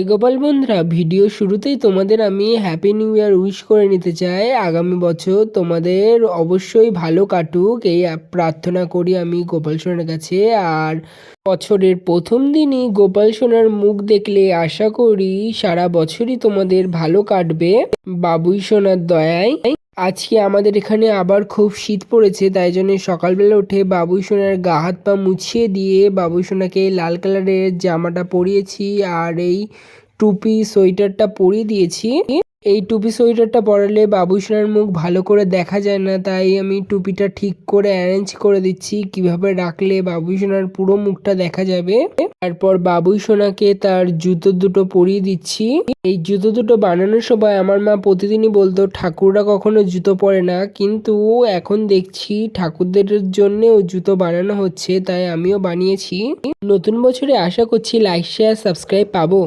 গোপাল বন্ধুরা, ভিডিও শুরুতেই তোমাদের আমি হ্যাপি নিউ ইয়ার উইশ করে নিতে চাই। আগামী বছর তোমাদের অবশ্যই ভালো কাটুক এই প্রার্থনা করি আমি গোপাল সোনার কাছে। আর বছরের প্রথম দিনই গোপাল সোনার মুখ দেখলে আশা করি সারা বছরই তোমাদের ভালো কাটবে বাবুই সোনার দয়ায়। আজকে আমাদের এখানে আবার খুব শীত পড়েছে, তাই জন্য সকালবেলা উঠে বাবুই সোনার গা হাত পা মুছিয়ে দিয়ে বাবুই সোনাকে লাল কালারের জামাটা পরিয়েছি আর এই টুপি সোয়েটারটা পরিয়ে দিয়েছি। এই টুপি সোয়েটারটা পরালে বাবুই সোনার মুখ ভালো করে দেখা যায় না, তাই আমি টুপিটা ঠিক করে অ্যারেঞ্জ করে দিচ্ছি কিভাবে রাখলে বাবুই সোনার পুরো মুখটা দেখা যাবে। তারপর বাবুই সোনাকে তার জুতো দুটো পরিয়ে দিচ্ছি। এই জুতো দুটো বানানোর সময় আমার মা প্রতিদিনই বলতো ঠাকুররা কখনো জুতো পরে না, কিন্তু এখন দেখছি ঠাকুরদের জন্যও জুতো বানানো হচ্ছে, তাই আমিও বানিয়েছি। নতুন বছরে আশা করছি লাইক শেয়ার সাবস্ক্রাইব পাবো।